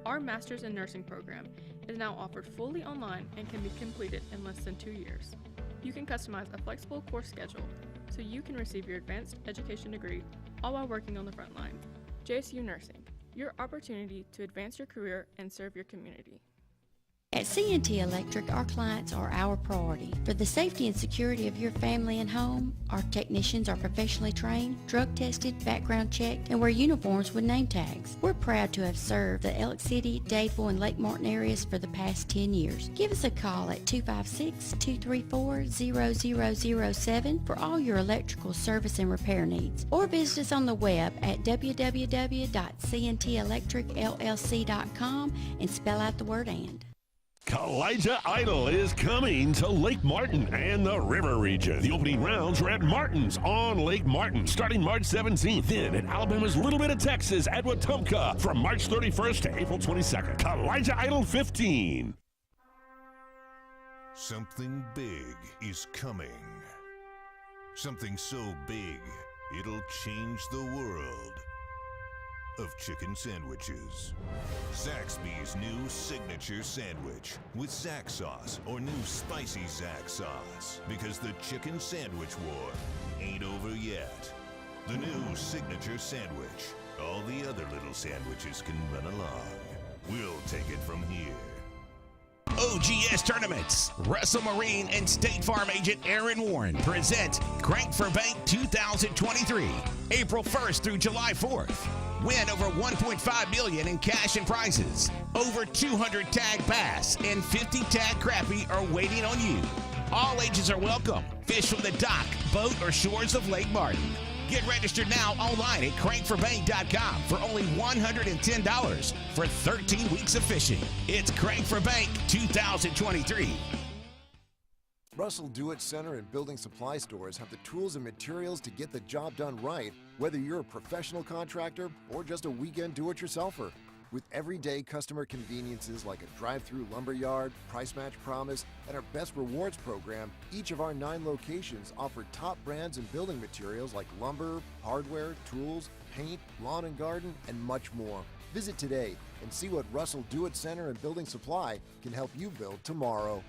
Our Master's in Nursing program is now offered fully online and can be completed in less than 2 years. You can customize a flexible course schedule so you can receive your advanced education degree all while working on the front line. JSU Nursing, your opportunity to advance your career and serve your community. At C&T Electric, our clients are our priority. For the safety and security of your family and home, our technicians are professionally trained, drug tested, background checked, and wear uniforms with name tags. We're proud to have served the Elk City, Dadeville, and Lake Martin areas for the past 10 years. Give us a call at 256-234-0007 for all your electrical service and repair needs, or visit us on the web at www.cntelectricllc.com and spell out the word "and." Kalijah Idol is coming to Lake Martin and the River region. The opening rounds are at Martin's on Lake Martin, starting March 17th. Then at Alabama's Little Bit of Texas at Wetumpka from March 31st to April 22nd. Kalijah Idol 15. Something big is coming. Something so big, it'll change the world. of chicken sandwiches. Zaxby's new signature sandwich with Zax sauce or new spicy Zax sauce, because the chicken sandwich war ain't over yet. The new signature sandwich. All the other little sandwiches can run along. We'll take it from here. OGS Tournaments. Russell Marine and State Farm agent Aaron Warren presents Crank for Bank 2023, April 1st through July 4th. Win over $1.5 million in cash and prizes. Over 200 tag bass and 50 tag crappie are waiting on you. All ages are welcome. Fish from the dock, boat, or shores of Lake Martin. Get registered now online at crankforbank.com for only $110 for 13 weeks of fishing. It's Crank for Bank 2023. Russell Do-It Center and building supply stores have the tools and materials to get the job done right, whether you're a professional contractor or just a weekend do-it-yourselfer. With everyday customer conveniences like a drive-through lumberyard, price match promise, and our best rewards program, each of our 9 locations offer top brands and building materials like lumber, hardware, tools, paint, lawn and garden, and much more. Visit today and see what Russell Do-It Center and Building Supply can help you build tomorrow.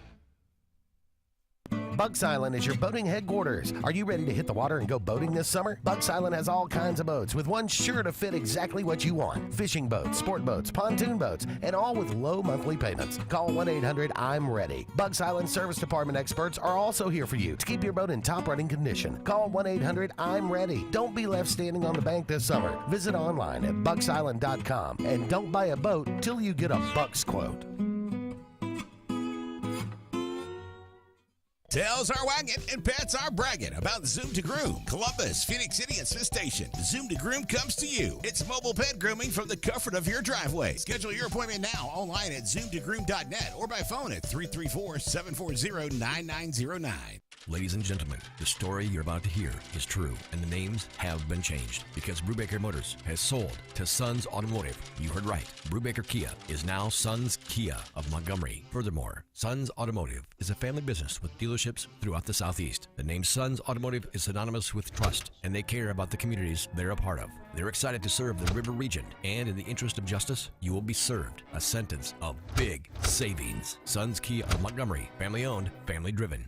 Bugs Island is your boating headquarters. Are you ready to hit the water and go boating this summer? Bugs Island has all kinds of boats, with one sure to fit exactly what you want. Fishing boats, sport boats, pontoon boats, and all with low monthly payments. Call 1-800-I'm-READY. Bugs Island Service Department experts are also here for you to keep your boat in top running condition. Call 1-800-I'm-READY. Don't be left standing on the bank this summer. Visit online at bugsisland.com and don't buy a boat till you get a Bucks quote. Tails are wagging and pets are bragging about Zoom to Groom. Columbus, Phoenix City, and Smith Station. Zoom to Groom comes to you. It's mobile pet grooming from the comfort of your driveway. Schedule your appointment now online at zoomtogroom.net or by phone at 334-740-9909. Ladies and gentlemen, the story you're about to hear is true, and the names have been changed because Brubaker Motors has sold to Sons Automotive. You heard right. Brubaker Kia is now Sons Kia of Montgomery. Furthermore, Sons Automotive is a family business with dealerships throughout the Southeast. The name Sons Automotive is synonymous with trust, and they care about the communities they're a part of. They're excited to serve the River region, and in the interest of justice, you will be served a sentence of big savings. Sons Kia of Montgomery, family owned, family driven.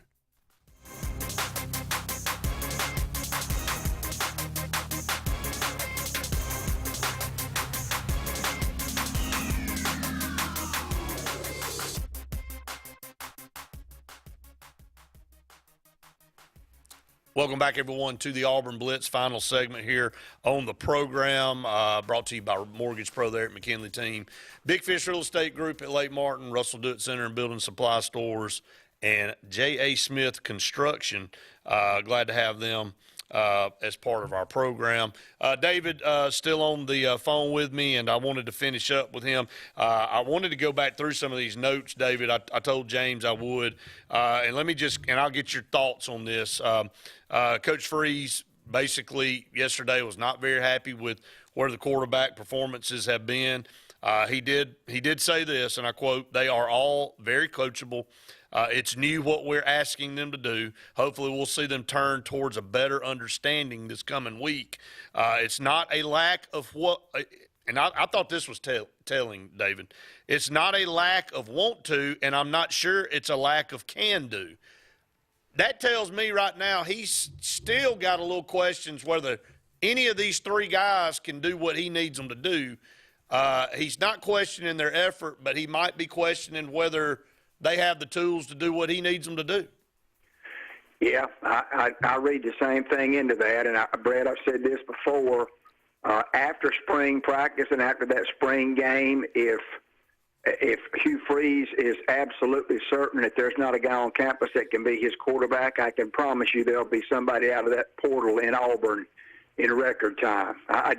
Welcome back, everyone, to the Auburn Blitz final segment here on the program, brought to you by Mortgage Pro there at McKinley Team. Big Fish Real Estate Group at Lake Martin, Russell Do-It Center and Building Supply Stores, and J.A. Smith Construction. Glad to have them as part of our program. David still on the phone with me, and I wanted to finish up with him. I wanted to go back through some of these notes, David. I told James I would. And let me and I'll get your thoughts on this. Coach Freeze basically yesterday was not very happy with where the quarterback performances have been. He did say this, and I quote, "They are all very coachable. It's new what we're asking them to do. Hopefully we'll see them turn towards a better understanding this coming week." It's not a lack of and I thought this was telling, David. It's not a lack of want to, and I'm not sure it's a lack of can do. That tells me right now he's still got a little questions whether any of these 3 guys can do what he needs them to do. He's not questioning their effort, but he might be questioning whether they have the tools to do what he needs them to do. Yeah, I read the same thing into that. And, Brett, I've said this before. After spring practice and after that spring game, if Hugh Freeze is absolutely certain that there's not a guy on campus that can be his quarterback, I can promise you there'll be somebody out of that portal in Auburn in record time. I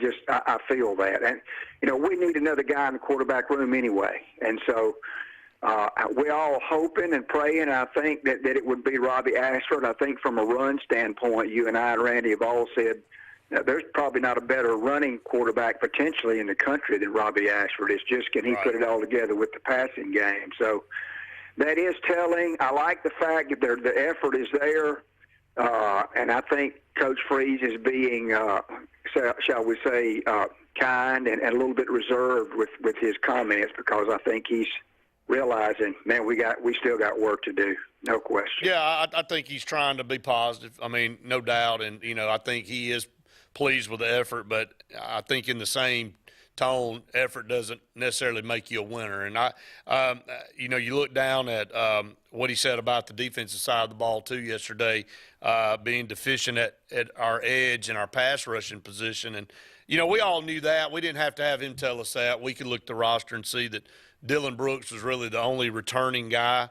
feel that. And, we need another guy in the quarterback room anyway. And so we're all hoping and praying. I think that it would be Robbie Ashford. I think from a run standpoint, you and I and Randy have all said there's probably not a better running quarterback potentially in the country than Robbie Ashford. It's just can he put it all together with the passing game. So that is telling. I like the fact that the effort is there, and I think Coach Freeze is being shall we say, kind and a little bit reserved with his comments, because I think he's realizing, man, we still got work to do, no question. Yeah, I think he's trying to be positive. I mean, no doubt, and I think he is pleased with the effort, but I think in the same tone, effort doesn't necessarily make you a winner. And you look down at what he said about the defensive side of the ball too yesterday, being deficient at our edge and our pass rushing position. And we all knew that. We didn't have to have him tell us that. We could look at the roster and see that Dylan Brooks was really the only returning guy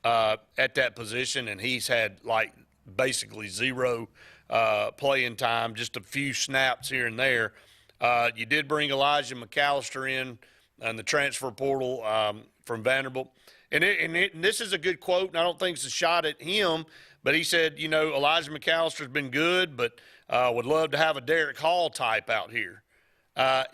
at that position, and he's had basically zero playing time, just a few snaps here and there. You did bring Elijah McAllister in the transfer portal from Vanderbilt. And this is a good quote, and I don't think it's a shot at him, but he said, Elijah McAllister's been good, but would love to have a Derek Hall type out here. That's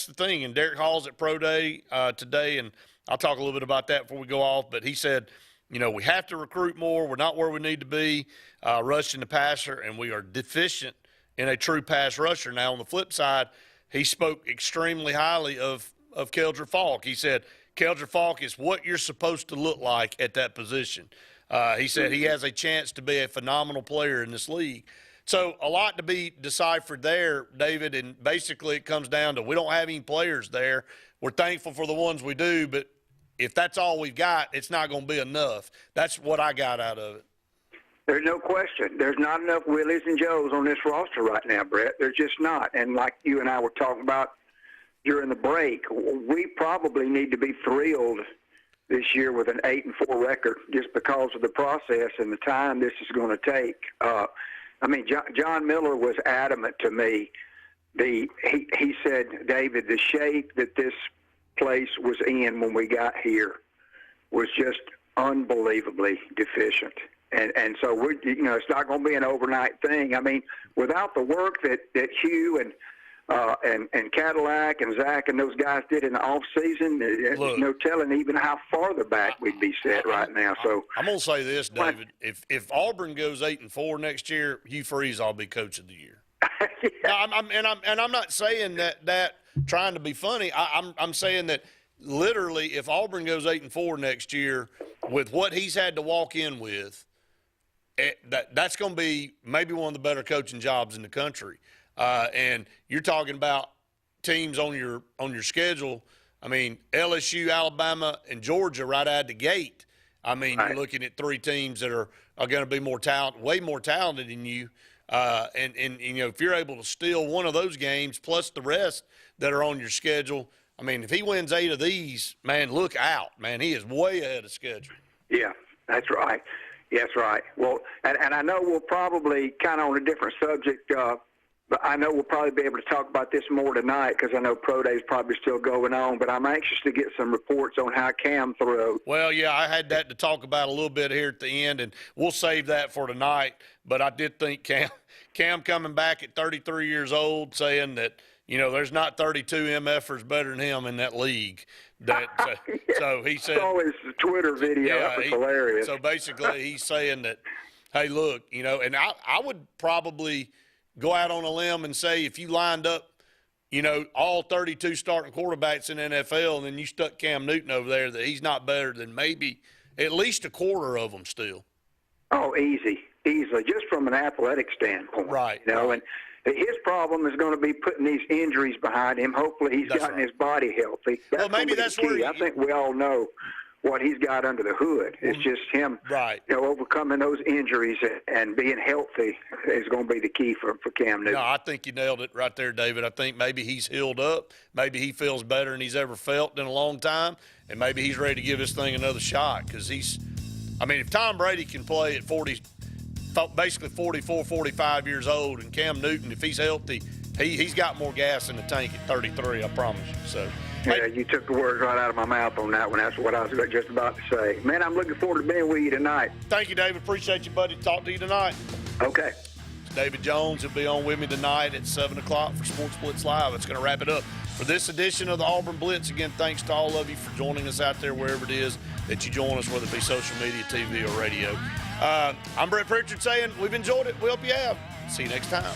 the thing. And Derek Hall's at Pro Day today, and I'll talk a little bit about that before we go off. But he said, we have to recruit more. We're not where we need to be rushing the passer, and we are deficient in a true pass rusher. Now, on the flip side, he spoke extremely highly of Keldrick Falk. He said, Keldrick Falk is what you're supposed to look like at that position. He said he has a chance to be a phenomenal player in this league. So a lot to be deciphered there, David, and basically it comes down to we don't have any players there. We're thankful for the ones we do, but if that's all we've got, it's not going to be enough. That's what I got out of it. There's no question. There's not enough Willies and Joes on this roster right now, Brett. There's just not. And like you and I were talking about during the break, we probably need to be thrilled this year with an 8-4 record just because of the process and the time this is going to take. John Miller was adamant to me. He said, David, the shape that this place was in when we got here was just unbelievably deficient. And so it's not going to be an overnight thing. I mean, without the work that Hugh and Cadillac and Zach and those guys did in the off season, there's no telling even how farther back we'd be set right now. So I'm going to say this, David: if Auburn goes 8-4 next year, Hugh Freeze will be coach of the year. Yeah. I'm not saying that trying to be funny. I'm saying that literally, if Auburn goes 8-4 next year with what he's had to walk in with, that's going to be maybe one of the better coaching jobs in the country. And you're talking about teams on your schedule. I mean, LSU, Alabama, and Georgia right out the gate. I mean, You're looking at three teams that are going to be way more talented than you. And if you're able to steal one of those games plus the rest that are on your schedule, I mean, if he wins 8 of these, man, look out, man. He is way ahead of schedule. Yeah, that's right. Yes, right. Well, and I know we'll probably kind of on a different subject, but I know we'll probably be able to talk about this more tonight because I know Pro Day is probably still going on, but I'm anxious to get some reports on how Cam threw. Well, yeah, I had that to talk about a little bit here at the end, and we'll save that for tonight. But I did think Cam coming back at 33 years old saying that, there's not 32 MFers better than him in that league. So he said – I saw his Twitter video. That was hilarious. So basically he's saying that, hey, look, and I would probably go out on a limb and say if you lined up, all 32 starting quarterbacks in the NFL and then you stuck Cam Newton over there, that he's not better than maybe at least a quarter of them still. Oh, easily, just from an athletic standpoint. Right. And his problem is going to be putting these injuries behind him. Hopefully he's gotten his body healthy. Maybe that's where I think we all know what he's got under the hood. It's just him overcoming those injuries and being healthy is going to be the key for Cam Newton. No, I think you nailed it right there, David. I think maybe he's healed up. Maybe he feels better than he's ever felt in a long time, and maybe he's ready to give this thing another shot because if Tom Brady can play at 44, 45 years old, and Cam Newton, if he's healthy, he's got more gas in the tank at 33, I promise you. So. Yeah, you took the words right out of my mouth on that one. That's what I was just about to say. Man, I'm looking forward to being with you tonight. Thank you, David. Appreciate you, buddy. Talk to you tonight. Okay. It's David Jones. He'll be on with me tonight at 7 o'clock for Sports Blitz Live. It's going to wrap it up for this edition of the Auburn Blitz. Again, thanks to all of you for joining us out there wherever it is that you join us, whether it be social media, TV, or radio. I'm Brett Pritchard saying we've enjoyed it. We hope you have. See you next time.